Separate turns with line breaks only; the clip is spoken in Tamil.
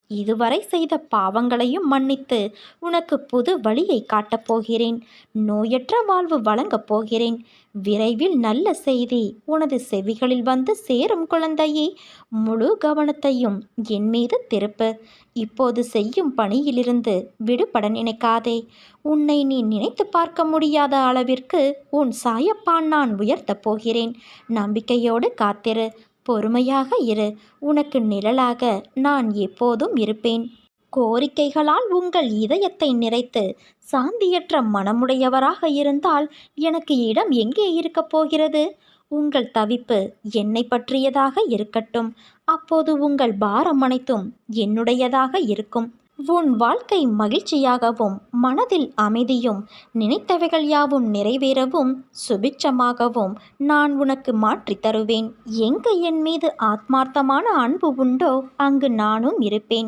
இதுவரை செய்த பாவங்களையும் மன்னித்து உனக்கு புது வழியை காட்டப் போகிறேன். நோயற்ற வாழ்வு வழங்கப் போகிறேன். விரைவில் நல்ல செய்தி உனது செவிகளில் வந்து சேரும் குழந்தையே. முழு கவனத்தையும் என் மீது திருப்பு. இப்போது செய்யும் பணியிலிருந்து விடுபட நினைக்காதே. உன்னை நீ நினைத்து பார்க்க முடியாத அளவிற்கு உன் சாயப்பான் நான் உயர்த்தப் போகிறேன். நம்பிக்கையோடு காத்திரு. பொறுமையாக இரு. உனக்கு நிழலாக நான் எப்போதும் இருப்பேன். கோரிக்கைகளால் உங்கள் இதயத்தை நிறைத்து சாந்தியற்ற மனமுடையவராக இருந்தால் எனக்கு இடம் எங்கே இருக்கப் போகிறது? உங்கள் தவிப்பு என்னை பற்றியதாக இருக்கட்டும். அப்போது உங்கள் பாரம் அனைத்தும் என்னுடையதாக இருக்கும். உன் வாழ்க்கை மகிழ்ச்சியாகவும் மனதில் அமைதியும் நினைத்தவைகள் யாவும் நிறைவேறவும் சுபிட்சமாகவும் நான் உனக்கு மாற்றி தருவேன். எங்கு என் மீது ஆத்மார்த்தமான அன்பு உண்டோ அங்கு நானும் இருப்பேன்.